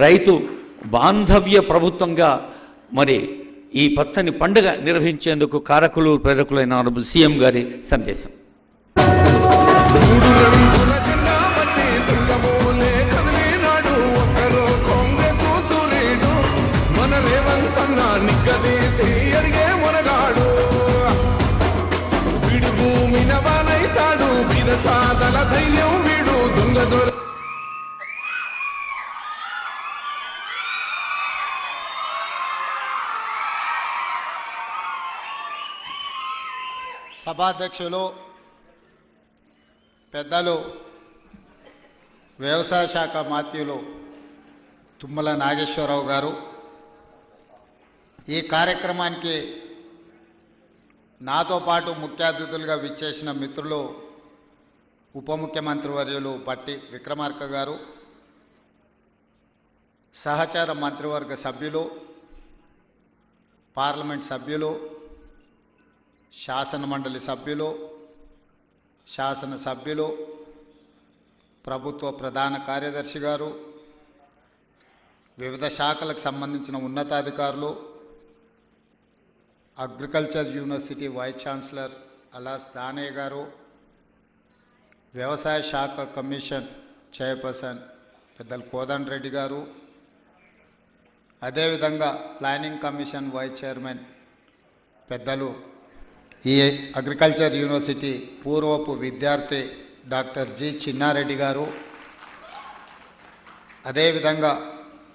రైతు బాంధవ్య ప్రభుత్వంగా మరి ఈ పచ్చని పండుగ నిర్వహించేందుకు కారకులు ప్రేరకులైన ఆనరబుల్ సీఎం గారి సందేశం. సభాధ్యక్షులు పెద్దలు వ్యవసాయ శాఖ మాత్యులు తుమ్మల నాగేశ్వరరావు గారు, ఈ కార్యక్రమానికి నాతో పాటు ముఖ్య అతిథులుగా విచ్చేసిన మిత్రులు ఉప ముఖ్యమంత్రి వర్యులు బట్టి విక్రమార్క గారు, సహచార మంత్రివర్గ సభ్యులు, పార్లమెంట్ సభ్యులు, శాసన మండలి సభ్యులు, శాసన సభ్యులు, ప్రభుత్వ ప్రధాన కార్యదర్శి గారు, వివిధ శాఖలకు సంబంధించిన ఉన్నతాధికారులు, agriculture university vice chancellor అలాస్ Danayya గారు, వ్యవసాయ శాఖ కమిషన్ చైర్పర్సన్ పెద్దలు కోదండ రెడ్డి గారు, అదేవిధంగా ప్లానింగ్ కమిషన్ వైస్ చైర్మన్ పెద్దలు ఈ అగ్రికల్చర్ యూనివర్సిటీ పూర్వపు విద్యార్థి డాక్టర్ జి చిన్నారెడ్డి గారు, అదేవిధంగా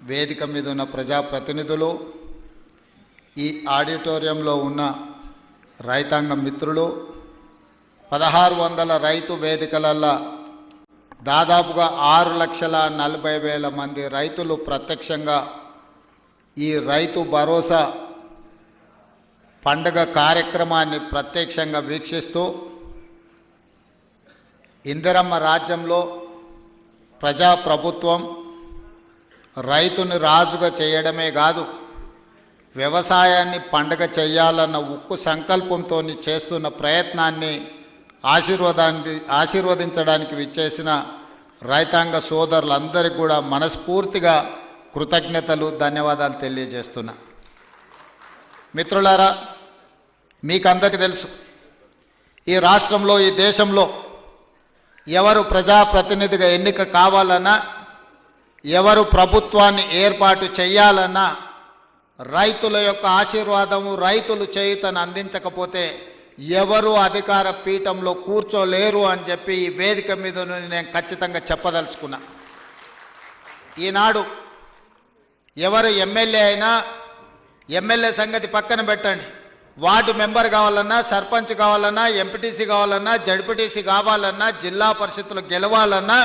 వేదిక మీద ఉన్న ప్రజాప్రతినిధులు, ఈ ఆడిటోరియంలో ఉన్న రైతాంగ మిత్రులు, 1600 రైతు వేదికలల్లో దాదాపుగా 6,40,000 మంది రైతులు ప్రత్యక్షంగా ఈ రైతు భరోసా పండుగ కార్యక్రమాన్ని ప్రత్యక్షంగా వీక్షిస్తూ ఇందిరమ్మ రాజ్యంలో ప్రజాప్రభుత్వం రైతుని రాజుగా చేయడమే కాదు, వ్యవసాయాన్ని పండుగ చేయాలన్న ఉక్కు సంకల్పంతో చేస్తున్న ప్రయత్నాన్ని ఆశీర్వదించడానికి విచ్చేసిన రైతాంగ సోదరులందరికీ కూడా మనస్ఫూర్తిగా కృతజ్ఞతలు, ధన్యవాదాలు తెలియజేస్తున్నా. మిత్రులారా, మీకందరికీ తెలుసు, ఈ రాష్ట్రంలో ఈ దేశంలో ఎవరు ప్రజాప్రతినిధిగా ఎన్నిక కావాలన్నా, ఎవరు ప్రభుత్వాన్ని ఏర్పాటు చేయాలన్నా రైతుల యొక్క ఆశీర్వాదము, రైతులు చేయుతను అందించకపోతే ఎవరు అధికార పీఠంలో కూర్చోలేరు అని చెప్పి ఈ వేదిక మీద నేను ఖచ్చితంగా చెప్పదలుచుకున్నా. ఈనాడు ఎవరు ఎమ్మెల్యే అయినా, ఎమ్మెల్యే సంగతి పక్కన పెట్టండి, వార్డు మెంబర్ కావాలన్నా, సర్పంచ్ కావాలన్నా, ఎంపీటీసీ కావాలన్నా, జడ్పీటీసీ కావాలన్నా, జిల్లా పరిషత్తులు గెలవాలన్నా,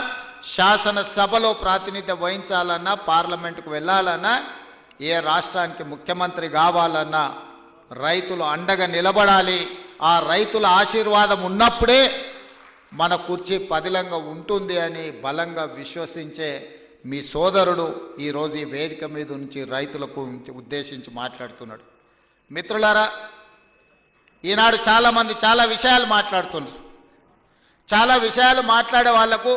శాసనసభలో ప్రాతినిధ్యం వహించాలన్నా, పార్లమెంటుకు వెళ్ళాలన్నా, ఏ రాష్ట్రానికి ముఖ్యమంత్రి కావాలన్నా రైతులు అండగా నిలబడాలి. ఆ రైతుల ఆశీర్వాదం ఉన్నప్పుడే మన కుర్చీ పదిలంగా ఉంటుంది అని బలంగా విశ్వసించే మీ సోదరుడు ఈరోజు ఈ వేదిక మీద నుంచి రైతులకు ఉద్దేశించి మాట్లాడుతున్నాడు. మిత్రులారా, ఈనాడు చాలామంది చాలా విషయాలు మాట్లాడుతున్నారు. చాలా విషయాలు మాట్లాడే వాళ్లకు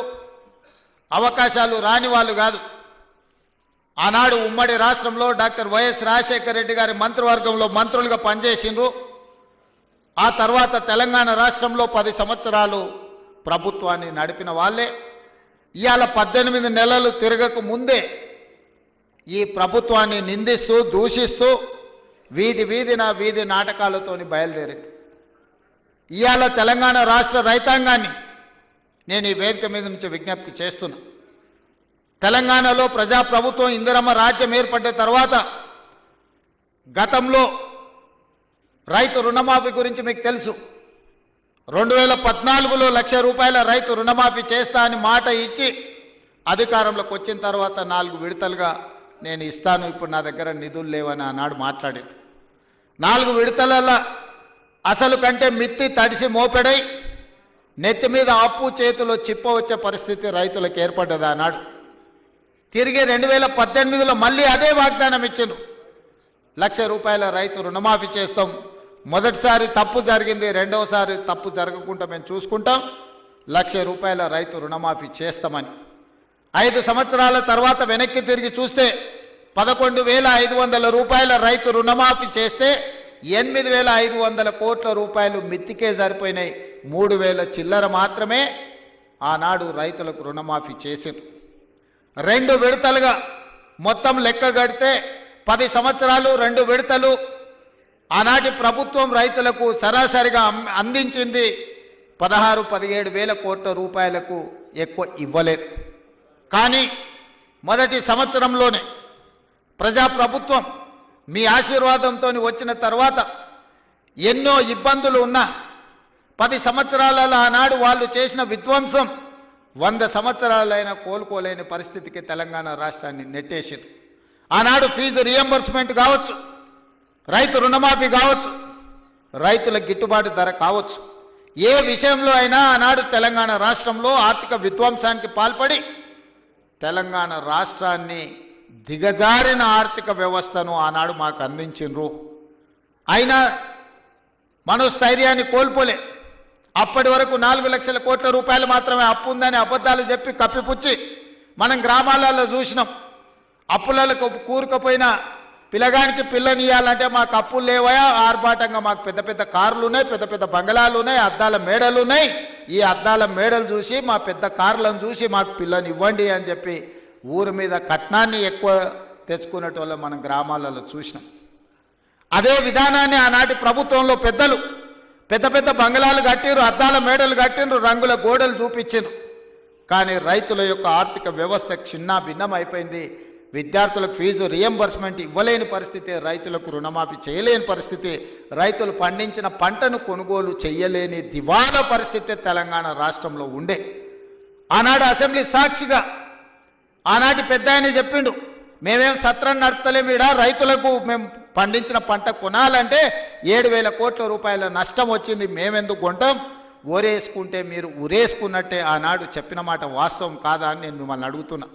అవకాశాలు రాని వాళ్ళు కాదు. ఆనాడు ఉమ్మడి రాష్ట్రంలో డాక్టర్ వైఎస్ రాజశేఖర రెడ్డి గారి మంత్రివర్గంలో మంత్రులుగా పనిచేసిండ్రు. ఆ తర్వాత తెలంగాణ రాష్ట్రంలో 10 సంవత్సరాలు ప్రభుత్వాన్ని నడిపిన వాళ్ళే ఇవాళ 18 నెలలు తిరగక ముందే ఈ ప్రభుత్వాన్ని నిందిస్తూ, దూషిస్తూ వీధి నాటకాలతోని బయలుదేరారు. ఇవాళ తెలంగాణ రాష్ట్ర రైతాంగాన్ని నేను ఈ వేదిక మీద నుంచి విజ్ఞప్తి చేస్తున్నా. తెలంగాణలో ప్రజాప్రభుత్వం ఇందిరమ్మ రాజ్యం ఏర్పడ్డ తర్వాత గతంలో రైతు రుణమాఫీ గురించి మీకు తెలుసు. 2014లో ₹1,00,000 రైతు రుణమాఫీ చేస్తా అని మాట ఇచ్చి అధికారంలోకి వచ్చిన తర్వాత 4 విడతలుగా నేను ఇస్తాను, ఇప్పుడు నా దగ్గర నిధులు లేవని ఆనాడు మాట్లాడేది. 4 విడతలలో అసలు కంటే మిత్తి తడిసి మోపెడై నెత్తి మీద అప్పు చేతిలో చిప్ప వచ్చే పరిస్థితి రైతులకు ఏర్పడ్డది ఆనాడు. తిరిగి 2018లో మళ్ళీ అదే వాగ్దానం ఇచ్చిండ్రు, ₹1,00,000 రైతు రుణమాఫీ చేస్తాం, మొదటిసారి తప్పు జరిగింది, రెండవసారి తప్పు జరగకుండా మేము చూసుకుంటాం, ₹1,00,000 రైతు రుణమాఫీ చేస్తామని. 5 సంవత్సరాల తర్వాత వెనక్కి తిరిగి చూస్తే 11,500 రూపాయల రైతు రుణమాఫీ చేస్తే 8,500 కోట్ల రూపాయలు మిత్తికే సరిపోయినాయి. 3,000 చిల్లర మాత్రమే ఆనాడు రైతులకు రుణమాఫీ చేశారు. 2 విడతలుగా మొత్తం లెక్క గడితే 10 సంవత్సరాలు 2 విడతలు ఆనాటి ప్రభుత్వం రైతులకు సరాసరిగా అందించింది 16-17 వేల కోట్ల రూపాయలకు ఎక్కువ ఇవ్వలేదు. కానీ మొదటి సంవత్సరంలోనే ప్రజాప్రభుత్వం మీ ఆశీర్వాదంతో వచ్చిన తర్వాత ఎన్నో ఇబ్బందులు ఉన్నా 10 సంవత్సరాలలో ఆనాడు వాళ్ళు చేసిన విధ్వంసం 100 సంవత్సరాలైనా కోలుకోలేని పరిస్థితికి తెలంగాణ రాష్ట్రాన్ని నెట్టేసింది. ఆనాడు ఫీజు రియంబర్స్మెంట్ కావచ్చు, రైతు రుణమాఫీ కావచ్చు, రైతుల గిట్టుబాటు ధర కావచ్చు, ఏ విషయంలో అయినా ఆనాడు తెలంగాణ రాష్ట్రంలో ఆర్థిక విధ్వంసానికి పాల్పడి తెలంగాణ రాష్ట్రాన్ని దిగజారిన ఆర్థిక వ్యవస్థను ఆనాడు మాకు అందించిండ్రు. అయినా మనోస్థైర్యాన్ని కోల్పోలే. అప్పటి వరకు 4 లక్షల కోట్ల రూపాయలు మాత్రమే అప్పు ఉందని అబద్ధాలు చెప్పి కప్పిపుచ్చి మనం గ్రామాలలో చూసినాం. అప్పులకు కూరుకుపోయిన పిల్లగానికి పిల్లనియాలంటే మాకు అప్పులు లేవయా, ఆర్భాటంగా మాకు పెద్ద పెద్ద కార్లు ఉన్నాయి, పెద్ద పెద్ద బంగళాలు ఉన్నాయి, అద్దాల మేడలు ఉన్నాయి. ఈ అద్దాల మేడలు చూసి మా పెద్ద కార్లను చూసి మాకు పిల్లని ఇవ్వండి అని చెప్పి ఊరి మీద కట్నాన్ని ఎక్కువ తెచ్చుకునేటోళ్ళం మనం గ్రామాలలో చూసినాం. అదే విధానాన్ని ఆనాటి ప్రభుత్వంలో పెద్దలు పెద్ద పెద్ద బంగళాలు కట్టిరు, అద్దాల మేడలు కట్టిండ్రు, రంగుల గోడలు చూపించిండ్రు. కానీ రైతుల యొక్క ఆర్థిక వ్యవస్థ చిన్న భిన్నం అయిపోయింది. విద్యార్థులకు ఫీజు రియంబర్స్మెంట్ ఇవ్వలేని పరిస్థితి, రైతులకు రుణమాఫీ చేయలేని పరిస్థితి, రైతులు పండించిన పంటను కొనుగోలు చేయలేని దివాలా పరిస్థితి తెలంగాణ రాష్ట్రంలో ఉండే. ఆనాడు అసెంబ్లీ సాక్షిగా ఆనాటి పెద్ద ఆయన చెప్పిండు, మేమేం సత్రం నడపలేమీడా, రైతులకు మేము పండించిన పంట కొనాలంటే 7,000 కోట్ల రూపాయల నష్టం వచ్చింది, మేమెందుకు కొంటాం, ఓరేసుకుంటే మీరు ఉరేసుకున్నట్టే. ఆనాడు చెప్పిన మాట వాస్తవం కాదా అని నేను మిమ్మల్ని అడుగుతున్నా.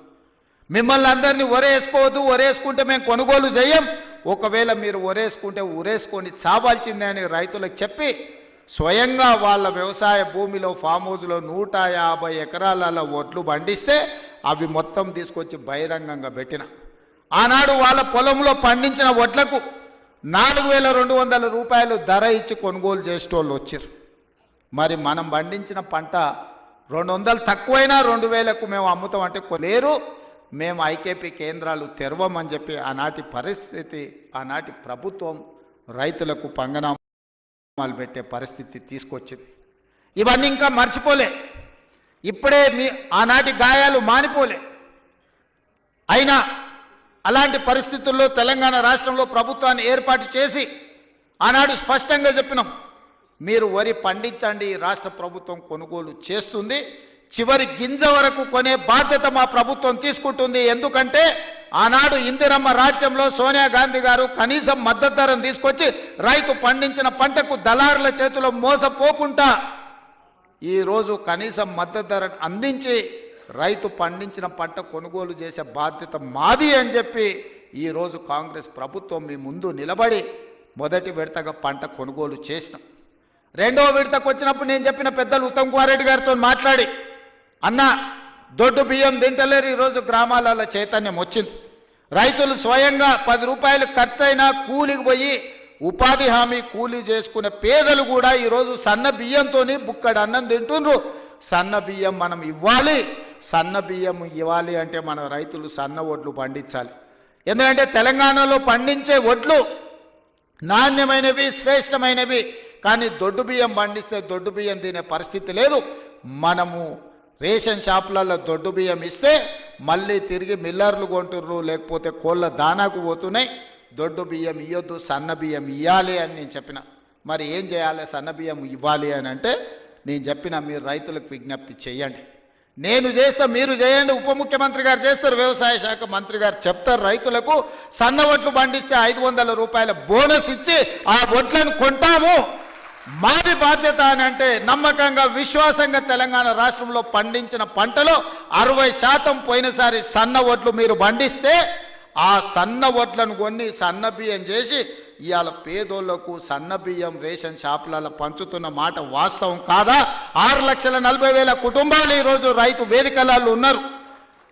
మిమ్మల్ని అందరినీ ఒరేసుకోవద్దు, ఒరేసుకుంటే మేము కొనుగోలు చేయం, ఒకవేళ మీరు ఒరేసుకుంటే ఉరేసుకొని చావాల్సిందే అని రైతులకు చెప్పి స్వయంగా వాళ్ళ వ్యవసాయ భూమిలో ఫామ్ హౌస్లో 150 ఎకరాల ఒడ్లు పండిస్తే అవి మొత్తం తీసుకొచ్చి బహిరంగంగా పెట్టిన. ఆనాడు వాళ్ళ పొలంలో పండించిన వడ్లకు 4,200 రూపాయలు ధర ఇచ్చి కొనుగోలు చేసేటోళ్ళు వచ్చారు. మరి మనం పండించిన పంట 200 తక్కువైనా 2,000కు మేము అమ్ముతాం అంటే లేరు, మేము ఐకేపీ కేంద్రాలు తెరవమని చెప్పి ఆనాటి పరిస్థితి, ఆనాటి ప్రభుత్వం రైతులకు పంగనామాలు పెట్టే పరిస్థితి తీసుకొచ్చింది. ఇవన్నీ ఇంకా మర్చిపోలే, ఇప్పుడే ఆనాటి గాయాలు మానిపోలే. అయినా అలాంటి పరిస్థితుల్లో తెలంగాణ రాష్ట్రంలో ప్రభుత్వాన్ని ఏర్పాటు చేసి ఆనాడు స్పష్టంగా చెప్పినాం, మీరు వరి పండించండి, రాష్ట్ర ప్రభుత్వం కొనుగోలు చేస్తుంది, చివరి గింజ వరకు కొనే బాధ్యత మా ప్రభుత్వం తీసుకుంటుంది. ఎందుకంటే ఆనాడు ఇందిరమ్మ రాజ్యంలో సోనియా గాంధీ గారు కనీసం మద్దతు ధరను తీసుకొచ్చి రైతు పండించిన పంటకు దళారుల చేతిలో మోసపోకుండా ఈరోజు కనీసం మద్దతు ధరను అందించి రైతు పండించిన పంట కొనుగోలు చేసే బాధ్యత మాది అని చెప్పి ఈరోజు కాంగ్రెస్ ప్రభుత్వం మీ ముందు నిలబడి మొదటి విడతగా పంట కొనుగోలు చేసినాం. రెండవ విడతకు వచ్చినప్పుడు నేను చెప్పిన పెద్దలు ఉత్తమ్ కుమార్ రెడ్డి గారితో మాట్లాడి, అన్న దొడ్డు బియ్యం తింటలేరు, ఈరోజు గ్రామాలలో చైతన్యం వచ్చింది. రైతులు స్వయంగా 10 రూపాయలు ఖర్చైనా కూలికి పోయి ఉపాధి హామీ కూలీ చేసుకునే పేదలు కూడా ఈరోజు సన్న బియ్యంతో బుక్కడు అన్నం తింటుండ్రు. సన్న బియ్యం మనం ఇవ్వాలి, సన్న బియ్యం ఇవ్వాలి అంటే మన రైతులు సన్న వడ్లు పండించాలి. ఎందుకంటే తెలంగాణలో పండించే వడ్లు నాణ్యమైనవి, శ్రేష్టమైనవి. కానీ దొడ్డు బియ్యం పండిస్తే దొడ్డు బియ్యం తినే పరిస్థితి లేదు. మనము రేషన్ షాపులలో దొడ్డు బియ్యం ఇస్తే మళ్ళీ తిరిగి మిల్లర్లు కొంటుర్రు, లేకపోతే కోళ్ళ దానాకు పోతున్నాయి. దొడ్డు బియ్యం ఇవ్వద్దు, సన్న బియ్యం ఇవ్వాలి అని నేను చెప్పిన. మరి ఏం చేయాలి, సన్న బియ్యం ఇవ్వాలి అని అంటే నేను చెప్పిన, మీరు రైతులకు విజ్ఞప్తి చేయండి, నేను చేస్తా, మీరు చేయండి. ఉప ముఖ్యమంత్రి గారు చేస్తారు, వ్యవసాయ శాఖ మంత్రి గారు చెప్తారు, రైతులకు సన్న వడ్లు పండిస్తే 500 రూపాయల బోనస్ ఇచ్చి ఆ వడ్లను కొంటాము, మాది బాధ్యత అని అంటే నమ్మకంగా, విశ్వాసంగా తెలంగాణ రాష్ట్రంలో పండించిన పంటలో 60% పోయినసారి సన్న వడ్లు మీరు పండిస్తే ఆ సన్న వడ్లను కొన్ని సన్న బియ్యం చేసి ఇవాళ పేదోళ్లకు సన్న బియ్యం రేషన్ షాపులలో పంచుతున్న మాట వాస్తవం కాదా? 6,40,000 కుటుంబాలు ఈరోజు రైతు వేదికలలో ఉన్నారు.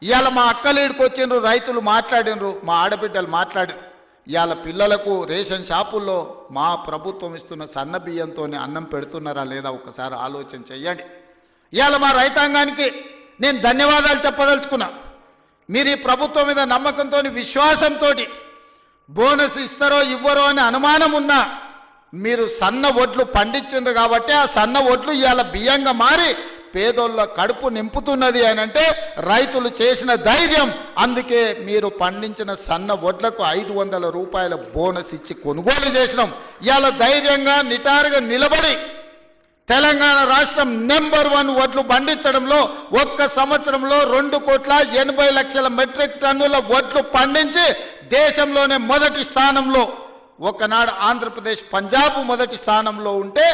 ఇవాళ మా అక్కలీడికి వచ్చిండ్రు, రైతులు మాట్లాడినరు, మా ఆడబిడ్డలు మాట్లాడినరు. ఇవాళ పిల్లలకు రేషన్ షాపుల్లో మా ప్రభుత్వం ఇస్తున్న సన్న బియ్యంతో అన్నం పెడుతున్నారా లేదా ఒకసారి ఆలోచన చెయ్యండి. ఇవాళ మా రైతాంగానికి నేను ధన్యవాదాలు చెప్పదలుచుకున్నా. మీరు ఈ ప్రభుత్వం మీద నమ్మకంతో, విశ్వాసంతో బోనస్ ఇస్తారో ఇవ్వరో అని అనుమానం ఉన్నా మీరు సన్న ఒడ్లు పండించిండ్రు కాబట్టి ఆ సన్న ఒడ్లు ఇవాళ బియ్యంగా మారి పేదోళ్ళ కడుపు నింపుతున్నది అని అంటే రైతులు చేసిన ధైర్యం. అందుకే మీరు పండించిన సన్న వడ్లకు 500 రూపాయల బోనస్ ఇచ్చి కొనుగోలు చేసినాం. ఇవాళ ధైర్యంగా నిటారుగా నిలబడి తెలంగాణ రాష్ట్రం నెంబర్ 1 వడ్లు పండించడంలో ఒక్క సంవత్సరంలో 2,80,00,000 మెట్రిక్ టన్నుల వడ్లు పండించి దేశంలోనే మొదటి స్థానంలో, ఒకనాడు ఆంధ్రప్రదేశ్ పంజాబ్ మొదటి స్థానంలో ఉంటే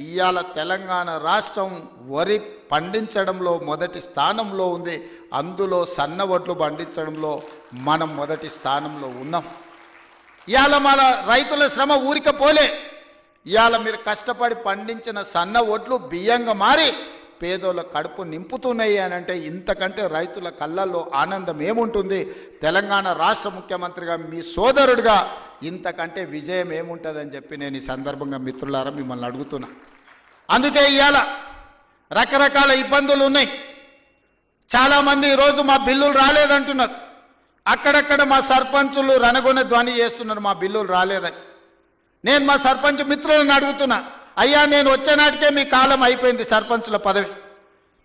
ఇవాళ తెలంగాణ రాష్ట్రం వరి పండించడంలో మొదటి స్థానంలో ఉంది. అందులో సన్న వడ్లు పండించడంలో మనం మొదటి స్థానంలో ఉన్నాం. ఇవాళ మన రైతుల శ్రమ ఊరిక పోలే. ఇవాళ మీరు కష్టపడి పండించిన సన్న వడ్లు బియ్యంగా మారి పేదోళ్ళ కడుపు నింపుతున్నాయి అని అంటే ఇంతకంటే రైతుల కళ్ళల్లో ఆనందం ఏముంటుంది? తెలంగాణ రాష్ట్ర ముఖ్యమంత్రిగా మీ సోదరుడిగా ఇంతకంటే విజయం ఏముంటుందని చెప్పి నేను ఈ సందర్భంగా మిత్రులారా మిమ్మల్ని అడుగుతున్నా. అందుకే ఇవాళ రకరకాల ఇబ్బందులు ఉన్నాయి. చాలామంది ఈరోజు మా బిల్లులు రాలేదంటున్నారు. అక్కడక్కడ మా సర్పంచులు రణగొన ధ్వని చేస్తున్నారు మా బిల్లులు రాలేదని. నేను మా సర్పంచ్ మిత్రులను అడుగుతున్నా, అయ్యా నేను వచ్చే నాటికే మీ కాలం అయిపోయింది సర్పంచుల పదవి.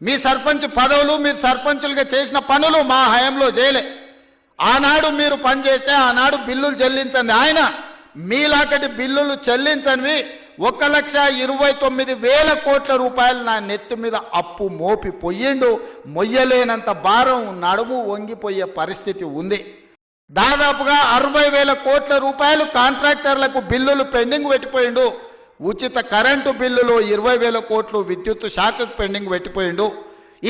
మీ సర్పంచ్ పదవులు, మీరు సర్పంచులుగా చేసిన పనులు మా హయాంలో చేయలే. ఆనాడు మీరు పనిచేస్తే ఆనాడు బిల్లులు చెల్లించండి. ఆయన మీలాకటి బిల్లులు చెల్లించనివి 1,29,000 కోట్ల రూపాయలు నా నెత్తి మీద అప్పు మోపి పొయ్యిండు. మొయ్యలేనంత భారం, నడుము వంగిపోయే పరిస్థితి ఉంది. దాదాపుగా 60,000 కోట్ల రూపాయలు కాంట్రాక్టర్లకు బిల్లులు పెండింగ్ పెట్టిపోయిండు. ఉచిత కరెంటు బిల్లులు 20,000 కోట్లు విద్యుత్ శాఖకు పెండింగ్ పెట్టిపోయిండు.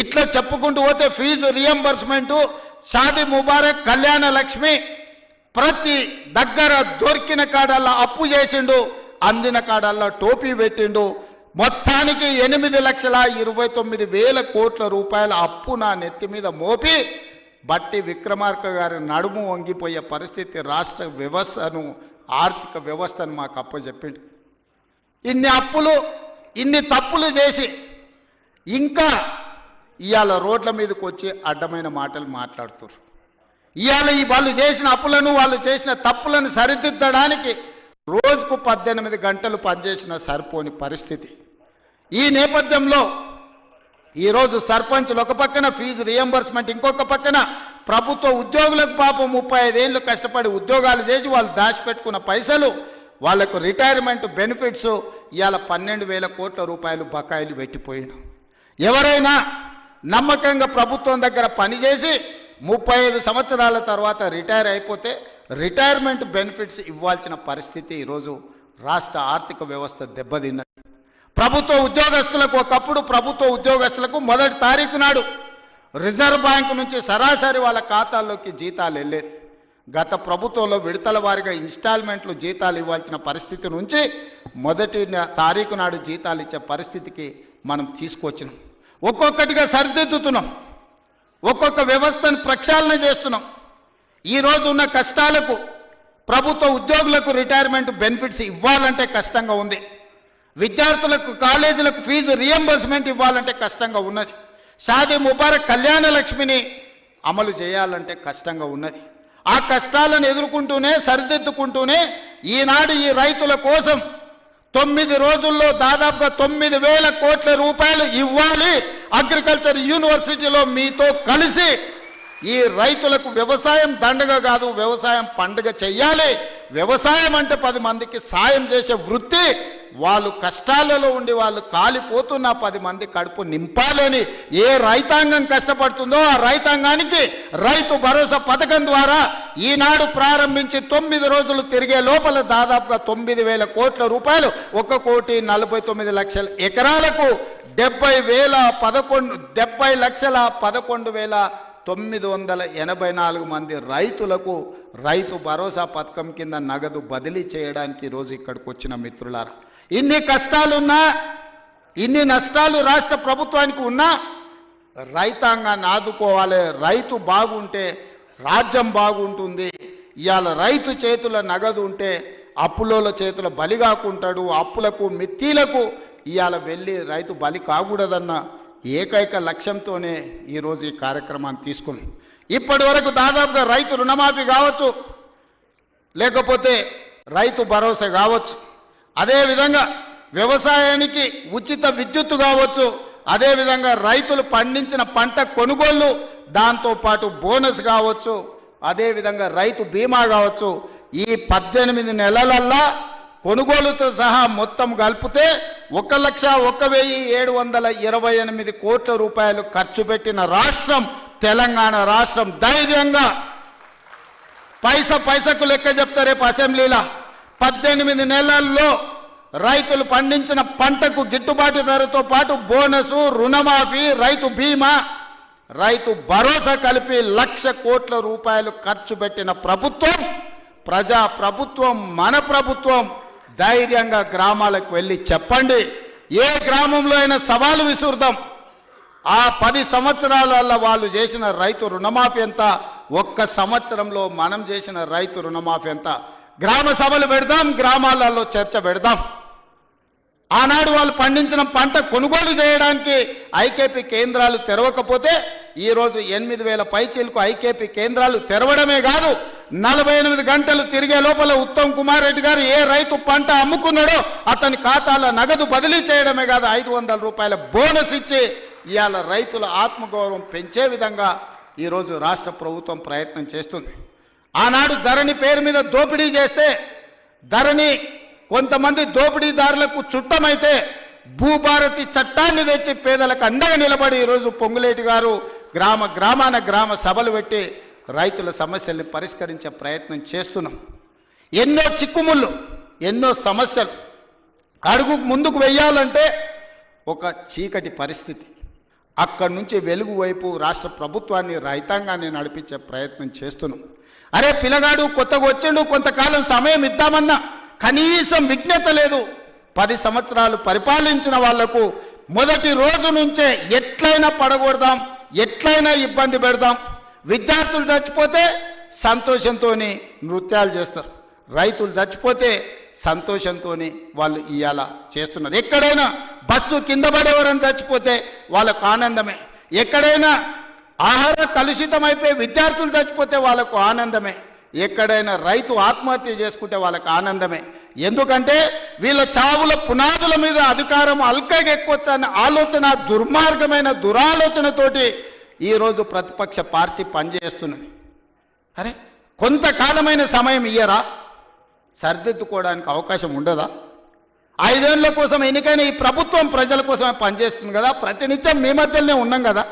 ఇట్లా చెప్పుకుంటూ పోతే ఫీజు రియంబర్స్మెంటు, షాదీ ముబారక్, కళ్యాణ లక్ష్మి ప్రతి దగ్గర దొరికిన కాడల్లా అప్పు చేసిండు, అందిన కాడల్లా టోపీ పెట్టిండు. మొత్తానికి 8,29,000 కోట్ల రూపాయల అప్పు నా నెత్తి మీద మోపి బట్టి విక్రమార్క గారి నడుము వంగిపోయే పరిస్థితి రాష్ట్ర వ్యవస్థను, ఆర్థిక వ్యవస్థను మాకు అప్పచెప్పిండు. ఇన్ని అప్పులు, ఇన్ని తప్పులు చేసి ఇంకా ఇవాళ రోడ్ల మీదకి వచ్చి అడ్డమైన మాటలు మాట్లాడుతున్నారు. ఇవాళ ఈ వాళ్ళు చేసిన అప్పులను, వాళ్ళు చేసిన తప్పులను సరిదిద్దడానికి రోజుకు 18 గంటలు పనిచేసిన సరిపోని పరిస్థితి. ఈ నేపథ్యంలో ఈరోజు సర్పంచులు ఒక పక్కన ఫీజు రియంబర్స్మెంట్, ఇంకొక పక్కన ప్రభుత్వ ఉద్యోగులకు పాపం 35 ఏళ్ళు కష్టపడి ఉద్యోగాలు చేసి వాళ్ళు దాచిపెట్టుకున్న పైసలు, వాళ్లకు రిటైర్మెంట్ బెనిఫిట్స్ ఇవాళ 12,000 కోట్ల రూపాయలు బకాయిలు పెట్టిపోయిన. ఎవరైనా నమ్మకంగా ప్రభుత్వం దగ్గర పనిచేసి 35 సంవత్సరాల తర్వాత రిటైర్ అయిపోతే రిటైర్మెంట్ బెనిఫిట్స్ ఇవ్వాల్సిన పరిస్థితి ఈరోజు రాష్ట్ర ఆర్థిక వ్యవస్థ దెబ్బతిన్నది. ప్రభుత్వ ఉద్యోగస్తులకు, ఒకప్పుడు ప్రభుత్వ ఉద్యోగస్తులకు మొదటి తారీఖు నాడు రిజర్వ్ బ్యాంకు నుంచి సరాసరి వాళ్ళ ఖాతాల్లోకి జీతాలు వెళ్ళేది. గత ప్రభుత్వంలో విడతల వారిగా ఇన్స్టాల్మెంట్లు జీతాలు ఇవ్వాల్సిన పరిస్థితి నుంచి మొదటి తారీఖు నాడు జీతాలు ఇచ్చే పరిస్థితికి మనం తీసుకొచ్చినాం. ఒక్కొక్కటిగా సరిదిద్దుతున్నాం, ఒక్కొక్క వ్యవస్థను ప్రక్షాళన చేస్తున్నాం. ఈరోజు ఉన్న కష్టాలకు ప్రభుత్వ ఉద్యోగులకు రిటైర్మెంట్ బెనిఫిట్స్ ఇవ్వాలంటే కష్టంగా ఉంది. విద్యార్థులకు, కాలేజీలకు ఫీజు రియంబర్స్మెంట్ ఇవ్వాలంటే కష్టంగా ఉన్నది. షాదీ ముబారక్, కళ్యాణ లక్ష్మిని అమలు చేయాలంటే కష్టంగా ఉన్నది. ఆ కష్టాలను ఎదుర్కొంటూనే, సరిదిద్దుకుంటూనే ఈనాడు ఈ రైతుల కోసం 9 రోజుల్లో దాదాపుగా 9,000 కోట్ల రూపాయలు ఇవ్వాలి. అగ్రికల్చర్ యూనివర్సిటీలో మీతో కలిసి ఈ రైతులకు వ్యవసాయం దండగ కాదు, వ్యవసాయం పండుగ చెయ్యాలి. వ్యవసాయం అంటే 10 మందికి సాయం చేసే వృత్తి. వాళ్ళు కష్టాలలో ఉండి వాళ్ళు కాలిపోతున్న 10 మంది కడుపు నింపాలని ఏ రైతాంగం కష్టపడుతుందో ఆ రైతాంగానికి రైతు భరోసా పథకం ద్వారా ఈనాడు ప్రారంభించి 9 రోజులు తిరిగే లోపల దాదాపుగా 9,000 కోట్ల రూపాయలు, 1,49,00,000 ఎకరాలకు 70,11,984 మంది రైతులకు రైతు భరోసా పథకం కింద నగదు బదిలీ చేయడానికి ఈరోజు ఇక్కడికి వచ్చిన మిత్రులారా, ఇన్ని కష్టాలున్నా, ఇన్ని నష్టాలు రాష్ట్ర ప్రభుత్వానికి ఉన్నా రైతాంగాన్ని ఆదుకోవాలి. రైతు బాగుంటే రాజ్యం బాగుంటుంది. ఇవాళ రైతు చేతుల నగదు ఉంటే అప్పులోల చేతుల బలి కాకుంటాడు. అప్పులకు మిత్తీలకు ఇవాళ వెళ్ళి రైతు బలి కాకూడదన్న ఏకైక లక్ష్యంతోనే ఈరోజు ఈ కార్యక్రమాన్ని తీసుకున్నాం. ఇప్పటి వరకు దాదాపుగా రైతు రుణమాఫీ కావచ్చు, లేకపోతే రైతు భరోసా కావచ్చు, అదేవిధంగా వ్యవసాయానికి ఉచిత విద్యుత్తు కావచ్చు, అదేవిధంగా రైతులు పండించిన పంట కొనుగోళ్లు, దాంతోపాటు బోనస్ కావచ్చు, అదేవిధంగా రైతు బీమా కావచ్చు. ఈ 18 నెలలల్లా కొనుగోలుతో సహా మొత్తం కలిపితే 1,01,728 కోట్ల రూపాయలు ఖర్చు పెట్టిన రాష్ట్రం తెలంగాణ రాష్ట్రం. ధైర్యంగా పైసకు లెక్క చెప్తా రేపు అసెంబ్లీలో. 18 నెలల్లో రైతులు పండించిన పంటకు గిట్టుబాటు ధరతో పాటు బోనసు, రుణమాఫీ, రైతు బీమా, రైతు భరోసా కలిపి 1,00,000 కోట్ల రూపాయలు ఖర్చు పెట్టిన ప్రభుత్వం, ప్రజా ప్రభుత్వం, మన ప్రభుత్వం. ధైర్యంగా గ్రామాలకు వెళ్ళి చెప్పండి. ఏ గ్రామంలో అయినా సవాలు విసురుదాం. ఆ 10 సంవత్సరాలలో వాళ్ళు చేసిన రైతు రుణమాఫీ ఎంత, ఒక్క సంవత్సరంలో మనం చేసిన రైతు రుణమాఫీ ఎంత. గ్రామ సభలు పెడదాం, గ్రామాలలో చర్చ పెడదాం. ఆనాడు వాళ్ళు పండించిన పంట కొనుగోలు చేయడానికి ఐకేపీ కేంద్రాలు తెరవకపోతే ఈరోజు 8,000 పైచీలకు ఐకేపీ కేంద్రాలు తెరవడమే కాదు, 48 గంటలు తిరిగే లోపల ఉత్తమ్ కుమార్ రెడ్డి గారు ఏ రైతు పంట అమ్ముకున్నాడో అతని ఖాతాలో నగదు బదిలీ చేయడమే కాదు, 500 రూపాయల బోనస్ ఇచ్చి ఇవాళ రైతుల ఆత్మగౌరవం పెంచే విధంగా ఈరోజు రాష్ట్ర ప్రభుత్వం ప్రయత్నం చేస్తుంది. ఆనాడు ధరణి పేరు మీద దోపిడీ చేస్తే, ధరణి కొంతమంది దోపిడీదారులకు చుట్టమైతే భూభారతి చట్టాన్ని తెచ్చి పేదలకు అండగా నిలబడి ఈరోజు పొంగులేటి గారు గ్రామ సభలు పెట్టి రైతుల సమస్యల్ని పరిష్కరించే ప్రయత్నం చేస్తున్నాం. ఎన్నో చిక్కుముళ్ళు, ఎన్నో సమస్యలు అడుగు ముందుకు వెయ్యాలంటే ఒక చీకటి పరిస్థితి. అక్కడి నుంచి వెలుగు వైపు రాష్ట్ర ప్రభుత్వాన్ని, రైతాంగాన్ని నడిపించే ప్రయత్నం చేస్తున్నాం. అరే పిల్లగాడు కొత్తగా వచ్చిండు, కొంతకాలం సమయం ఇద్దామన్నా కనీసం విజ్ఞత లేదు. 10 సంవత్సరాలు పరిపాలించిన వాళ్లకు మొదటి రోజు నుంచే ఎట్లయినా పడగొడదాం, ఎట్లయినా ఇబ్బంది పెడదాం. విద్యార్థులు చచ్చిపోతే సంతోషంతో నృత్యాలు చేస్తారు, రైతులు చచ్చిపోతే సంతోషంతో వాళ్ళు ఇవాళ చేస్తున్నారు. ఎక్కడైనా బస్సు కింద పడేవారని చచ్చిపోతే వాళ్ళకు ఆనందమే, ఎక్కడైనా ఆహార కలుషితమైపోయి విద్యార్థులు చచ్చిపోతే వాళ్ళకు ఆనందమే, ఎక్కడైనా రైతు ఆత్మహత్య చేసుకుంటే వాళ్ళకి ఆనందమే. ఎందుకంటే వీళ్ళ చావుల పునాదుల మీద అధికారం అల్కగా ఎక్కొచ్చన్న ఆలోచన, దుర్మార్గమైన దురాలోచనతోటి ఈరోజు ప్రతిపక్ష పార్టీ పనిచేస్తున్నది. అరే కొంతకాలమైన సమయం ఇయ్యరా, సరిదిద్దుకోవడానికి అవకాశం ఉండదా? 5 ఏళ్ల కోసం ఎన్నికైన ఈ ప్రభుత్వం ప్రజల కోసమే పనిచేస్తుంది కదా. ప్రతినిత్యం మీ మధ్యలోనే ఉన్నాం కదా.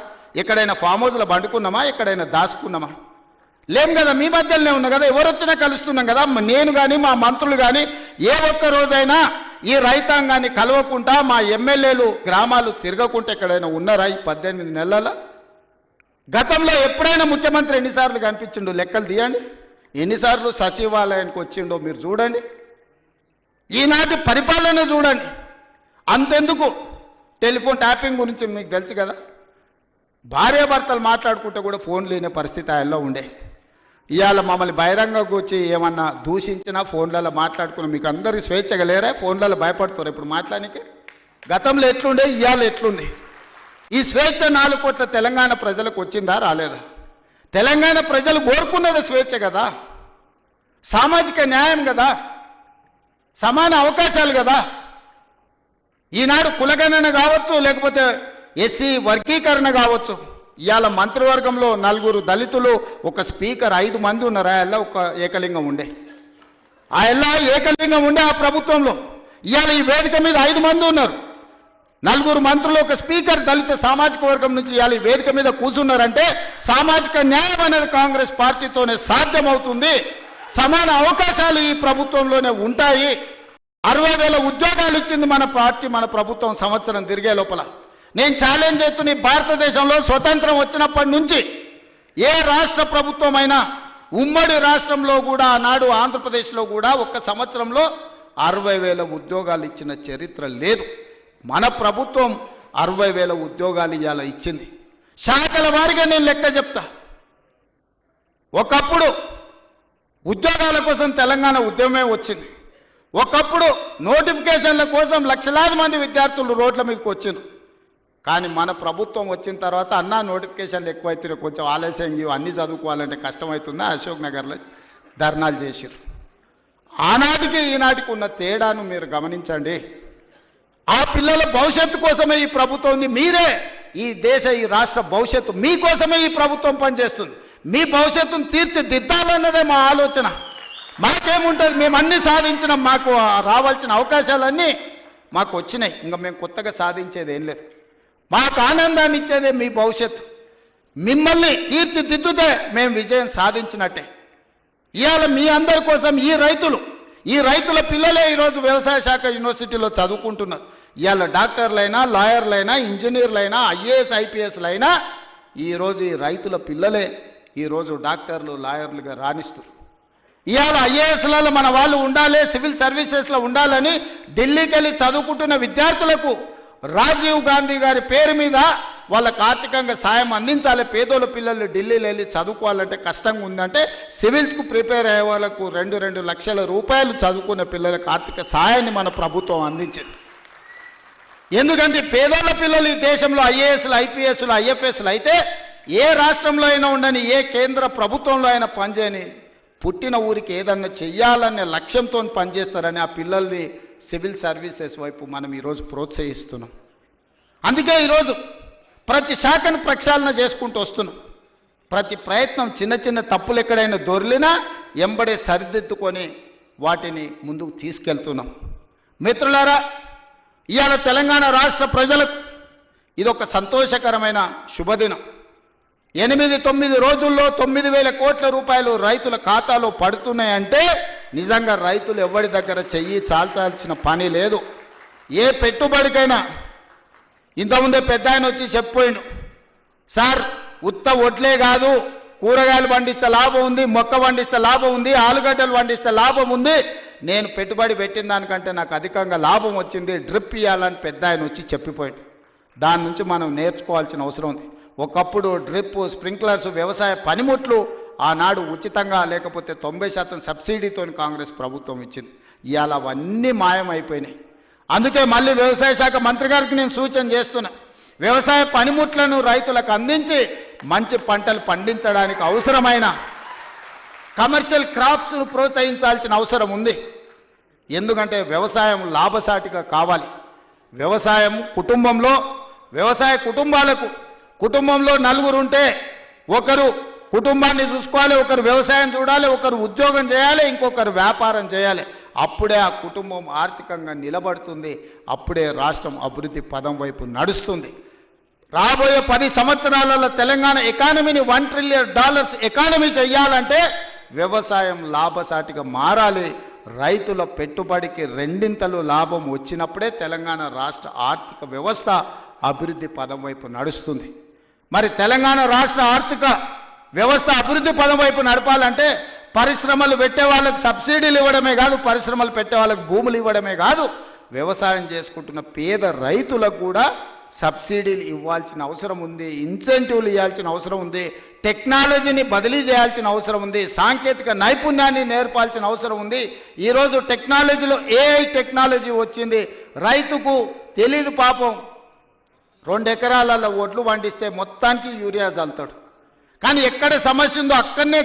ఎక్కడైనా ఫామ్ హౌస్లో పండుకున్నామా, ఎక్కడైనా దాచుకున్నామా? లేం కదా, మీ మధ్యలోనే ఉన్నాం కదా. ఎవరు వచ్చినా కలుస్తున్నాం కదా. నేను కానీ మా మంత్రులు కానీ ఏ ఒక్క రోజైనా ఈ రైతాంగాన్ని కలవకుండా, మా ఎమ్మెల్యేలు గ్రామాలు తిరగకుండా ఎక్కడైనా ఉన్నారా ఈ 18 నెలల? గతంలో ఎప్పుడైనా ముఖ్యమంత్రి ఎన్నిసార్లు కనిపించిండో లెక్కలు తీయండి. ఎన్నిసార్లు సచివాలయానికి వచ్చిండో మీరు చూడండి. ఈనాటి పరిపాలన చూడండి. అంతెందుకు, టెలిఫోన్ ట్యాపింగ్ గురించి మీకు తెలుసు కదా. భార్యాభర్తలు మాట్లాడుకుంటే కూడా ఫోన్ లేని పరిస్థితి ఆయనలో ఉండే. ఇవాళ మమ్మల్ని బహిరంగకు వచ్చి ఏమన్నా దూషించినా ఫోన్లలో మాట్లాడుకున్నా. మీకు అందరికీ స్వేచ్ఛగా లేరా? ఫోన్లలో భయపడుతారు ఇప్పుడు మాట్లాడానికి. గతంలో ఎట్లుండే, ఇవాళ ఎట్లుంది? ఈ స్వేచ్ఛ 4 కోట్ల తెలంగాణ ప్రజలకు వచ్చిందా, రాలేదా? తెలంగాణ ప్రజలు కోరుకున్నది స్వేచ్ఛ కదా, సామాజిక న్యాయం కదా, సమాన అవకాశాలు కదా. ఈనాడు కులగణన కావచ్చు, లేకపోతే ఎస్సీ వర్గీకరణ కావచ్చు. ఇవాళ మంత్రివర్గంలో 4 దళితులు, ఒక స్పీకర్, 5 మంది ఉన్నారు. ఆ ఎల్లా ఒక ఏకలింగం ఉండే, ఆ ప్రభుత్వంలో. ఇవాళ ఈ వేదిక మీద 5 మంది ఉన్నారు. 4 మంత్రులు, ఒక స్పీకర్, దళిత సామాజిక వర్గం నుంచి ఇవాళ ఈ వేదిక మీద కూర్చున్నారంటే సామాజిక న్యాయం అనేది కాంగ్రెస్ పార్టీతోనే సాధ్యమవుతుంది. సమాన అవకాశాలు ఈ ప్రభుత్వంలోనే ఉంటాయి. 60,000 ఉద్యోగాలు ఇచ్చింది మన పార్టీ, మన ప్రభుత్వం సంవత్సరం తిరిగే లోపల. నేను ఛాలెంజ్ చేస్తున్న, భారతదేశంలో స్వతంత్రం వచ్చినప్పటి నుంచి ఏ రాష్ట్ర ప్రభుత్వమైనా, ఉమ్మడి రాష్ట్రంలో కూడా, ఆనాడు ఆంధ్రప్రదేశ్లో కూడా ఒక్క సంవత్సరంలో 60,000 ఉద్యోగాలు ఇచ్చిన చరిత్ర లేదు. మన ప్రభుత్వం 60,000 ఉద్యోగాలు ఇవాళ ఇచ్చింది. శాఖల వారిగా నేను లెక్క చెప్తా. ఒకప్పుడు ఉద్యోగాల కోసం తెలంగాణ ఉద్యమమే వచ్చింది. ఒకప్పుడు నోటిఫికేషన్ల కోసం లక్షలాది మంది విద్యార్థులు రోడ్ల మీదకి వచ్చింది. కానీ మన ప్రభుత్వం వచ్చిన తర్వాత అన్నా నోటిఫికేషన్లు ఎక్కువైతే కొంచెం ఆలస్యం అన్నీ చదువుకోవాలంటే కష్టమవుతుందా అశోక్ నగర్లో ధర్నాలు చేసిరు. ఆనాటికి ఈనాటికి ఉన్న తేడాను మీరు గమనించండి. ఆ పిల్లల భవిష్యత్తు కోసమే ఈ ప్రభుత్వం ఉంది. మీరే ఈ దేశ ఈ రాష్ట్ర భవిష్యత్తు మీకోసమే ఈ ప్రభుత్వం పనిచేస్తుంది. మీ భవిష్యత్తును తీర్చిదిద్దాలన్నదే మా ఆలోచన. మాకేముంటుంది, మేము అన్ని సాధించినాం, మాకు రావాల్సిన అవకాశాలన్నీ మాకు వచ్చినాయి. ఇంకా మేము కొత్తగా సాధించేది ఏం లేదు. మాకు ఆనందాన్ని ఇచ్చేదే మీ భవిష్యత్తు. మిమ్మల్ని తీర్చిదిద్దుతే మేము విజయం సాధించినట్టే. ఇవాళ మీ అందరి కోసం ఈ రైతుల పిల్లలే ఈరోజు వ్యవసాయ శాఖ యూనివర్సిటీలో చదువుకుంటున్నారు. ఇవాళ డాక్టర్లైనా, లాయర్లైనా, ఇంజనీర్లైనా, ఐఏఎస్ ఐపీఎస్లైనా ఈరోజు ఈ రైతుల పిల్లలే ఈరోజు డాక్టర్లు, లాయర్లుగా రాణిస్తారు. ఇవాళ ఐఏఎస్లలో మన వాళ్ళు ఉండాలి, సివిల్ సర్వీసెస్లో ఉండాలని ఢిల్లీకి వెళ్ళి చదువుకుంటున్న విద్యార్థులకు రాజీవ్ గాంధీ గారి పేరు మీద వాళ్ళకు ఆర్థికంగా సాయం అందించాలి. పేదోళ్ళ పిల్లలు ఢిల్లీలో వెళ్ళి చదువుకోవాలంటే కష్టంగా ఉందంటే సివిల్స్కు ప్రిపేర్ అయ్యే వాళ్ళకు 2 లక్షల రూపాయలు చదువుకునే పిల్లలకు ఆర్థిక సాయాన్ని మన ప్రభుత్వం అందించింది. ఎందుకంటే పేదోళ్ళ పిల్లలు ఈ దేశంలో ఐఏఎస్లు, ఐపీఎస్లు, ఐఎఫ్ఎస్లు అయితే ఏ రాష్ట్రంలో అయినా ఉండని, ఏ కేంద్ర ప్రభుత్వంలో అయినా పనిచేయని, పుట్టిన ఊరికి ఏదన్నా చెయ్యాలనే లక్ష్యంతో పనిచేస్తారని ఆ పిల్లల్ని సివిల్ సర్వీసెస్ వైపు మనం ఈరోజు ప్రోత్సహిస్తున్నాం. అందుకే ఈరోజు ప్రతి శాఖను ప్రక్షాళన చేసుకుంటూ వస్తున్నాం. ప్రతి ప్రయత్నం చిన్న చిన్న తప్పులు ఎక్కడైనా దొర్లినా ఎంబడే సరిదిద్దుకొని వాటిని ముందుకు తీసుకెళ్తున్నాం. మిత్రులారా, ఇవాళ తెలంగాణ రాష్ట్ర ప్రజలకు ఇదొక సంతోషకరమైన శుభదినం. 8-9 రోజుల్లో 9,000 కోట్ల రూపాయలు రైతుల ఖాతాలో పడుతున్నాయంటే నిజంగా రైతులు ఎవరి దగ్గర చెయ్యి చాల్చాల్సిన పని లేదు. ఏ పెట్టుబడికైనా ఇంతకుముందే పెద్ద ఆయన వచ్చి చెప్పిపోయిండు, సార్ ఉత్త ఒడ్లే కాదు, కూరగాయలు పండిస్తే లాభం ఉంది, మొక్క పండిస్తే లాభం ఉంది, ఆలుగడ్డలు పండిస్తే లాభం ఉంది, నేను పెట్టుబడి పెట్టిన దానికంటే నాకు అధికంగా లాభం వచ్చింది, డ్రిప్ ఇవ్వాలని పెద్ద ఆయన వచ్చి చెప్పిపోయిండు. దాని నుంచి మనం నేర్చుకోవాల్సిన అవసరం ఉంది. ఒకప్పుడు డ్రిప్, స్ప్రింక్లర్స్, వ్యవసాయ పనిముట్లు ఆనాడు ఉచితంగా లేకపోతే 90% సబ్సిడీతో కాంగ్రెస్ ప్రభుత్వం ఇచ్చింది. ఇవాళ అవన్నీ మాయమైపోయినాయి. అందుకే మళ్ళీ వ్యవసాయ శాఖ మంత్రి గారికి నేను సూచన చేస్తున్నా, వ్యవసాయ పనిముట్లను రైతులకు అందించి మంచి పంటలు పండించడానికి అవసరమైన కమర్షియల్ క్రాప్స్ను ప్రోత్సహించాల్సిన అవసరం ఉంది. ఎందుకంటే వ్యవసాయం లాభసాటిగా కావాలి. వ్యవసాయం వ్యవసాయ కుటుంబంలో 4 ఉంటే ఒకరు కుటుంబాన్ని చూసుకోవాలి, ఒకరు వ్యవసాయం చూడాలి, ఒకరు ఉద్యోగం చేయాలి, ఇంకొకరు వ్యాపారం చేయాలి. అప్పుడే ఆ కుటుంబం ఆర్థికంగా నిలబడుతుంది. అప్పుడే రాష్ట్రం అభివృద్ధి పదం వైపు నడుస్తుంది. రాబోయే 10 సంవత్సరాలలో తెలంగాణ ఎకానమీని $1 ట్రిలియన్ ఎకానమీ చేయాలంటే వ్యవసాయం లాభసాటిగా మారాలి. రైతుల పెట్టుబడికి 2 లాభం వచ్చినప్పుడే తెలంగాణ రాష్ట్ర ఆర్థిక వ్యవస్థ అభివృద్ధి పదం వైపు నడుస్తుంది. మరి తెలంగాణ రాష్ట్ర ఆర్థిక వ్యవస్థ అభివృద్ధి పదం వైపు నడపాలంటే పరిశ్రమలు పెట్టే వాళ్ళకు సబ్సిడీలు ఇవ్వడమే కాదు, పరిశ్రమలు పెట్టే వాళ్ళకు భూములు ఇవ్వడమే కాదు, వ్యవసాయం చేసుకుంటున్న పేద రైతులకు కూడా సబ్సిడీలు ఇవ్వాల్సిన అవసరం ఉంది, ఇన్సెంటివ్లు ఇవ్వాల్సిన అవసరం ఉంది, టెక్నాలజీని బదిలీ చేయాల్సిన అవసరం ఉంది, సాంకేతిక నైపుణ్యాన్ని నేర్పాల్సిన అవసరం ఉంది. ఈరోజు టెక్నాలజీలో ఏఐ టెక్నాలజీ వచ్చింది. రైతుకు తెలీదు పాపం, 2 ఎకరాలలో ఒడ్లు పండిస్తే మొత్తానికి యూరియా చల్లుతాడు. కానీ ఎక్కడ సమస్య ఉందో అక్కడనే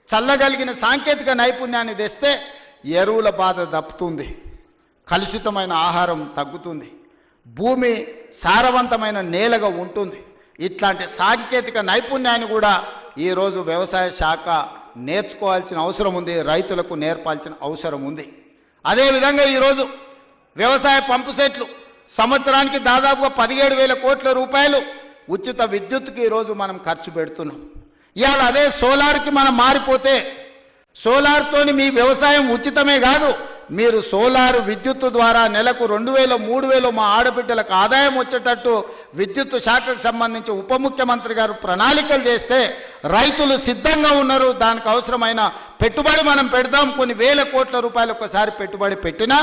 చల్లగలిగిన సాంకేతిక నైపుణ్యాన్ని తెస్తే ఎరువుల బాధ తప్పుతుంది, కలుషితమైన ఆహారం తగ్గుతుంది, భూమి సారవంతమైన నేలగా ఉంటుంది. ఇట్లాంటి సాంకేతిక నైపుణ్యాన్ని కూడా ఈరోజు వ్యవసాయ శాఖ నేర్చుకోవాల్సిన అవసరం ఉంది, రైతులకు నేర్పాల్సిన అవసరం ఉంది. అదేవిధంగా ఈరోజు వ్యవసాయ పంపు సెట్లు సంవత్సరానికి దాదాపుగా 17,000 కోట్ల రూపాయలు ఉచిత విద్యుత్తుకి ఈరోజు మనం ఖర్చు పెడుతున్నాం. ఇవాళ అదే సోలార్కి మనం మారిపోతే సోలార్తోని మీ వ్యవసాయం ఉచితమే కాదు, మీరు సోలార్ విద్యుత్తు ద్వారా నెలకు 2,000, 3,000 మా ఆడబిడ్డలకు ఆదాయం వచ్చేటట్టు విద్యుత్తు శాఖకు సంబంధించి ఉప ముఖ్యమంత్రి గారు ప్రణాళికలు చేస్తే రైతులు సిద్ధంగా ఉన్నారు. దానికి అవసరమైన పెట్టుబడి మనం పెడదాం. కొన్ని వేల కోట్ల రూపాయలు ఒకసారి పెట్టుబడి పెట్టినా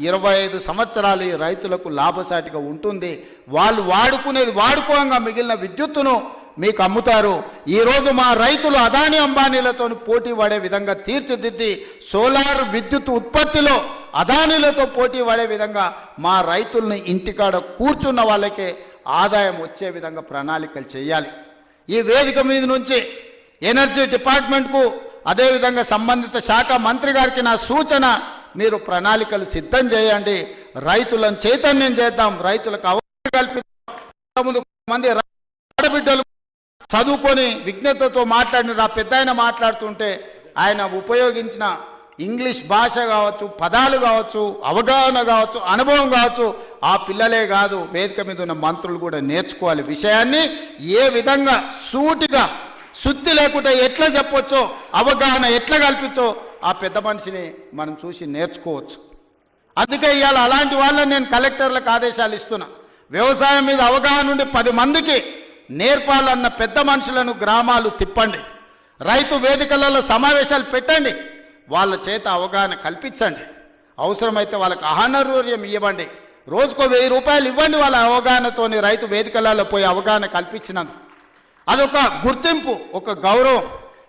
25 సంవత్సరాలు ఈ రైతులకు లాభసాటిగా ఉంటుంది. వాళ్ళు వాడుకునేది వాడుకోగా మిగిలిన విద్యుత్తును మీకు అమ్ముతారు. ఈరోజు మా రైతులు అదాని అంబానీలతో పోటీ పడే విధంగా తీర్చిదిద్ది సోలార్ విద్యుత్ ఉత్పత్తిలో అదానీలతో పోటీ పడే విధంగా మా రైతుల్ని ఇంటికాడ కూర్చున్న వాళ్ళకే ఆదాయం వచ్చే విధంగా ప్రణాళికలు చేయాలి. ఈ వేదిక మీద నుంచి ఎనర్జీ డిపార్ట్మెంట్కు అదేవిధంగా సంబంధిత శాఖ మంత్రి గారికి నా సూచన, మీరు ప్రణాళికలు సిద్ధం చేయండి. రైతులను చైతన్యం చేద్దాం, రైతులకు అవగాహన కల్పిద్దాం. ముందు మంది ఆడబిడ్డలు చదువుకొని విజ్ఞతతో మాట్లాడిన పెద్ద ఆయన మాట్లాడుతుంటే ఆయన ఉపయోగించిన ఇంగ్లీష్ భాష కావచ్చు, పదాలు కావచ్చు, అవగాహన కావచ్చు, అనుభవం కావచ్చు, ఆ పిల్లలే కాదు వేదిక మీద ఉన్న మంత్రులు కూడా నేర్చుకోవాలి. విషయాన్ని ఏ విధంగా సూటిగా శుద్ధి లేకుండా ఎట్లా చెప్పొచ్చో, అవగాహన ఎట్లా కల్పించో ఆ పెద్ద మనిషిని మనం చూసి నేర్చుకోవచ్చు. అందుకే ఇవాళ అలాంటి వాళ్ళని నేను కలెక్టర్లకు ఆదేశాలు ఇస్తున్నా. వ్యవసాయం మీద అవగాహన ఉండి 10 మందికి నేర్పాలన్న పెద్ద మనుషులను గ్రామాలు తిప్పండి. రైతు వేదికలలో సమావేశాలు పెట్టండి. వాళ్ళ చేత అవగాహన కల్పించండి. అవసరమైతే వాళ్ళకి ఆహారూర్యం ఇవ్వండి. రోజుకో 1000 రూపాయలు ఇవ్వండి. వాళ్ళ అవగాహనతోని రైతు వేదికలలో పోయి అవగాహన కల్పించినందుకు అదొక గుర్తింపు, ఒక గౌరవం.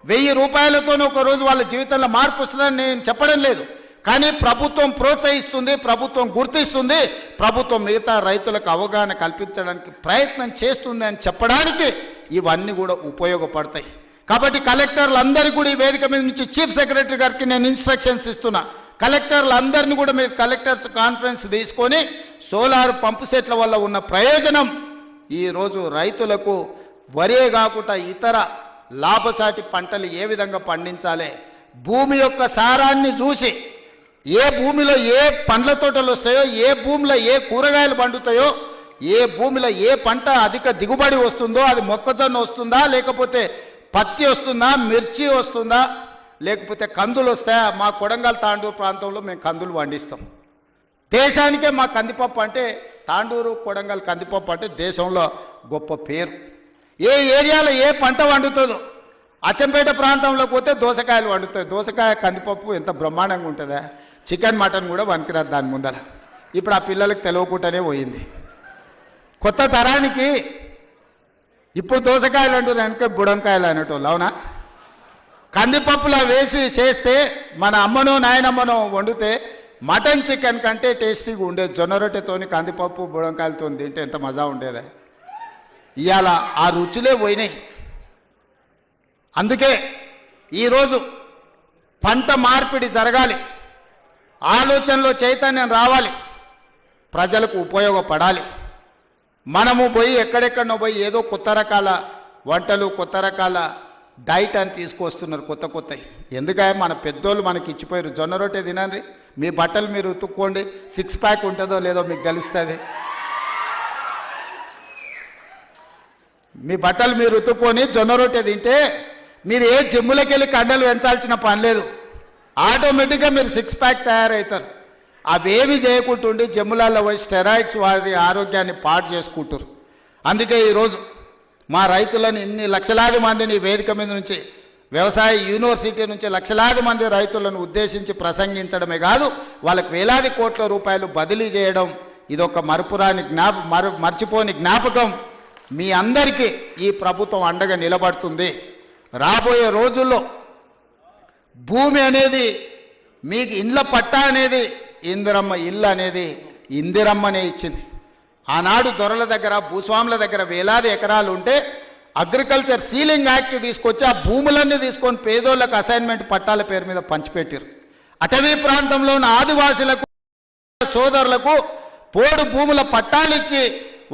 1000 రూపాయలతోనే ఒక రోజు వాళ్ళ జీవితంలో మార్పు వస్తుందని నేను చెప్పడం లేదు. కానీ ప్రభుత్వం ప్రోత్సహిస్తుంది, ప్రభుత్వం గుర్తిస్తుంది, ప్రభుత్వం మిగతా రైతులకు అవగాహన కల్పించడానికి ప్రయత్నం చేస్తుంది అని చెప్పడానికి ఇవన్నీ కూడా ఉపయోగపడతాయి. కాబట్టి కలెక్టర్లందరికీ కూడా ఈ వేదిక మీద నుంచి చీఫ్ సెక్రటరీ గారికి నేను ఇన్స్ట్రక్షన్స్ ఇస్తున్నా. కలెక్టర్లందరినీ కూడా మీరు కలెక్టర్స్ కాన్ఫరెన్స్ తీసుకొని సోలార్ పంపు సెట్ల వల్ల ఉన్న ప్రయోజనం ఈరోజు రైతులకు వరే కాకుండా ఇతర లాభసాటి పంటలు ఏ విధంగా పండించాలి, భూమి యొక్క సారాన్ని చూసి ఏ భూమిలో ఏ పండ్ల తోటలు వస్తాయో, ఏ భూమిలో ఏ కూరగాయలు పండుతాయో, ఏ భూమిలో ఏ పంట అధిక దిగుబడి వస్తుందో, అది మొక్కజొన్న వస్తుందా, లేకపోతే పత్తి వస్తుందా, మిర్చి వస్తుందా, లేకపోతే కందులు వస్తాయా. మా కొడంగల్ తాండూరు ప్రాంతంలో మేము కందులు పండిస్తాం. దేశానికే మా కందిపప్పు అంటే, తాండూరు కొడంగల్ కందిపప్పు అంటే దేశంలో గొప్ప పేరు. ఏ ఏరియాలో ఏ పంట వండుతుందో, అచ్చంపేట ప్రాంతంలోకి పోతే దోసకాయలు వండుతాయి. దోసకాయ కందిపప్పు ఎంత బ్రహ్మాండంగా ఉంటుందా. చికెన్ మటన్ కూడా వనికిరాదు దాని ముందర. ఇప్పుడు ఆ పిల్లలకు తెలియకుండానే పోయింది. కొత్త తరానికి ఇప్పుడు దోసకాయలు అంటారు, వెనక బుడంకాయలు అనేటోళ్ళు. అవునా? కందిపప్పులా వేసి చేస్తే మన అమ్మనో నాయనమ్మనో వండితే మటన్ చికెన్ కంటే టేస్టీగా ఉండేది. జొన్న రొట్టెతోని కందిపప్పు బుడంకాయలతో తింటే ఎంత మజా ఉండేదా. ఇవాళ ఆ రుచులే పోయినాయి. అందుకే ఈరోజు పంట మార్పిడి జరగాలి, ఆలోచనలో చైతన్యం రావాలి, ప్రజలకు ఉపయోగపడాలి. మనము పోయి ఎక్కడెక్కడనో పోయి ఏదో కొత్త రకాల వంటలు, కొత్త రకాల డైట్ అని తీసుకొస్తున్నారు కొత్త కొత్తవి. ఎందుకంటే మన పెద్దోళ్ళు మనకి ఇచ్చిపోయారు. జొన్న రొట్టె తినండి, మీ బట్టలు మీరు ఉతుక్కోండి, 6 ప్యాక్ ఉంటుందో లేదో మీకు తెలుస్తుంది. మీ బట్టలు మీరు ఉతుక్కొని జొన్న రొట్టె తింటే మీరు ఏ జిమ్ములకి వెళ్ళి కండలు పెంచాల్సిన పని లేదు. ఆటోమేటిక్గా మీరు 6 ప్యాక్ తయారవుతారు. అవేమి చేయకుంటుండి జిమ్ములలో పోయి స్టెరాయిడ్స్ వారి ఆరోగ్యాన్ని పాడు చేసుకుంటారు. అందుకే ఈరోజు మా రైతులను ఇన్ని లక్షలాది మందిని వేదిక మీద నుంచి, వ్యవసాయ యూనివర్సిటీ నుంచి లక్షలాది మంది రైతులను ఉద్దేశించి ప్రసంగించడమే కాదు, వాళ్ళకి వేలాది కోట్ల రూపాయలు బదిలీ చేయడం ఇదొక మరపురాని మర్చిపోని జ్ఞాపకం. మీ అందరికీ ఈ ప్రభుత్వం అండగా నిలబడుతుంది. రాబోయే రోజుల్లో భూమి అనేది మీకు ఇండ్ల పట్టా అనేది ఇందిరమ్మ ఇల్లు అనేది ఇందిరమ్మనే ఇచ్చింది. ఆనాడు దొరల దగ్గర, భూస్వాముల దగ్గర వేలాది ఎకరాలు ఉంటే అగ్రికల్చర్ సీలింగ్ యాక్ట్ తీసుకొచ్చి ఆ భూములన్నీ తీసుకొని పేదోళ్లకు అసైన్మెంట్ పట్టాల పేరు మీద పంచిపెట్టారు. అటవీ ప్రాంతంలో ఉన్న ఆదివాసులకు సోదరులకు పోడు భూముల పట్టాలిచ్చి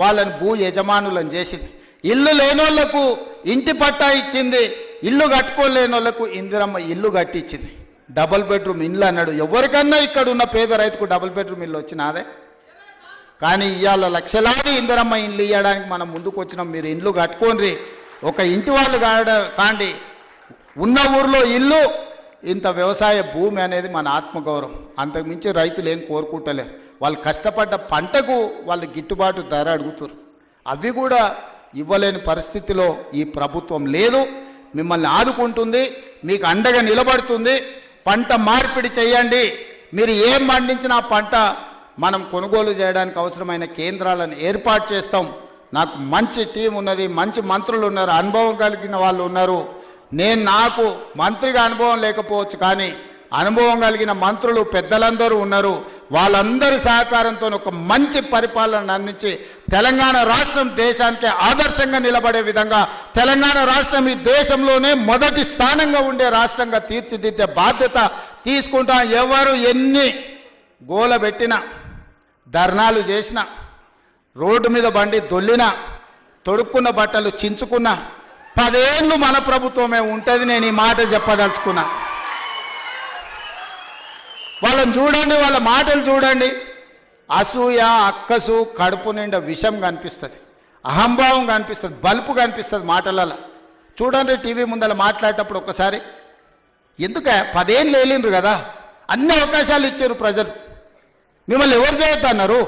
వాళ్ళని భూ యజమానులను చేసింది. ఇల్లు లేనోళ్లకు ఇంటి పట్టా ఇచ్చింది, ఇల్లు కట్టుకోలేని వాళ్ళకు ఇందిరమ్మ ఇల్లు కట్టించింది. డబుల్ బెడ్రూమ్ ఇల్లు అన్నాడు. ఎవరికన్నా ఇక్కడ ఉన్న పేద రైతుకు డబుల్ బెడ్రూమ్ ఇల్లు వచ్చినాదే. కానీ ఇవాళ లక్షలాది ఇందిరమ్మ ఇల్లు ఇవ్వడానికి మనం ముందుకు వచ్చినాం. మీరు ఇల్లు కట్టుకోండి, ఒక ఇంటి వాళ్ళు కాండి, ఉన్న ఊర్లో ఇల్లు, ఇంత వ్యవసాయ భూమి అనేది మన ఆత్మగౌరవం. అంతకుమించి రైతులు ఏం కోరుకుంటలేరు. వాళ్ళు కష్టపడ్డ పంటకు వాళ్ళు గిట్టుబాటు ధర అడుగుతారు. అవి కూడా ఇవ్వలేని పరిస్థితిలో ఈ ప్రభుత్వం లేదు. మిమ్మల్ని ఆదుకుంటుంది, మీకు అండగా నిలబడుతుంది. పంట మార్పిడి చేయండి. మీరు ఏం పండించినా పంట మనం కొనుగోలు చేయడానికి అవసరమైన కేంద్రాలను ఏర్పాటు చేస్తాం. నాకు మంచి టీం ఉన్నది, మంచి మంత్రులు ఉన్నారు, అనుభవం కలిగిన వాళ్ళు ఉన్నారు. నాకు మంత్రిగా అనుభవం లేకపోవచ్చు, కానీ అనుభవం కలిగిన మంత్రులు పెద్దలందరూ ఉన్నారు. వాళ్ళందరి సహకారంతో ఒక మంచి పరిపాలన అందించి తెలంగాణ రాష్ట్రం దేశానికి ఆదర్శంగా నిలబడే విధంగా తెలంగాణ రాష్ట్రం ఈ దేశంలోనే మొదటి స్థానంగా ఉండే రాష్ట్రంగా తీర్చిదిద్దే బాధ్యత తీసుకుంటాం. ఎవరు ఎన్ని గోల పెట్టినా, ధర్నాలు చేసినా, రోడ్డు మీద బండి దొల్లినా, తొడుక్కున్న బట్టలు చించుకున్నా 10 ఏళ్ళు మన ప్రభుత్వమే ఉంటుంది. నేను ఈ మాట చెప్పదలుచుకున్నా. వాళ్ళని చూడండి, వాళ్ళ మాటలు చూడండి. అసూయ, అక్కసు, కడుపు నిండా విషం కనిపిస్తుంది, అహంభావం కనిపిస్తుంది, బలుపు కనిపిస్తుంది మాటలలో. చూడండి, టీవీ ముందర మాట్లాడేటప్పుడు ఒక్కసారి. ఎందుక 10 ఏళ్ళు వేలిండ్రు కదా, అన్ని అవకాశాలు ఇచ్చారు ప్రజలు. మిమ్మల్ని ఎవరు చేయొద్దన్నారు?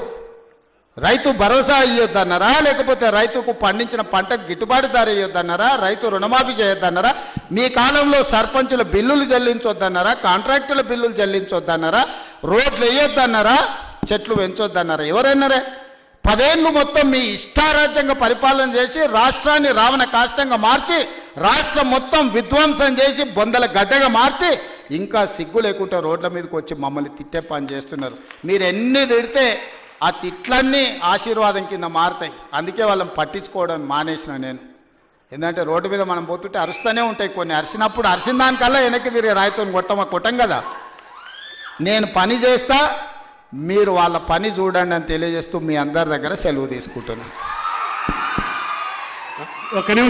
రైతు భరోసా ఇవ్వద్దన్నారా? లేకపోతే రైతుకు పండించిన పంటకు గిట్టుబాటు ధర ఇవ్వద్దన్నారా? రైతు రుణమాఫీ చేయొద్దన్నారా? మీ కాలంలో సర్పంచుల బిల్లులు చెల్లించొద్దన్నారా? కాంట్రాక్టుల బిల్లులు చెల్లించొద్దన్నారా? రోడ్లు వేయొద్దన్నారా? చెట్లు పెంచొద్దన్నారా? ఎవరన్నారే? 10 ఏళ్ళు మొత్తం మీ ఇష్టారాజ్యంగా పరిపాలన చేసి రాష్ట్రాన్ని రావణ కాష్టంగా మార్చి రాష్ట్రం మొత్తం విధ్వంసం చేసి బొందల గడ్డగా మార్చి ఇంకా సిగ్గు లేకుండా రోడ్ల మీదకి వచ్చి మమ్మల్ని తిట్టే పని చేస్తున్నారు. మీరు ఎన్ని తిడితే ఆ తిట్లన్నీ ఆశీర్వాదం కింద మారుతాయి. అందుకే వాళ్ళని పట్టించుకోవడం మానేసిన నేను. ఎందుకంటే రోడ్డు మీద మనం పోతుంటే అరుస్తూనే ఉంటాయి కొన్ని. అరిసినప్పుడు అరిసిన దానికల్లా వెనక్కి తిరిగి రాయితో కొట్టం కదా. నేను పని చేస్తా, మీరు వాళ్ళ పని చూడండి అని తెలియజేస్తూ మీ అందరి దగ్గర సెలవు తీసుకుంటున్నాను. ఒక నిమిషం.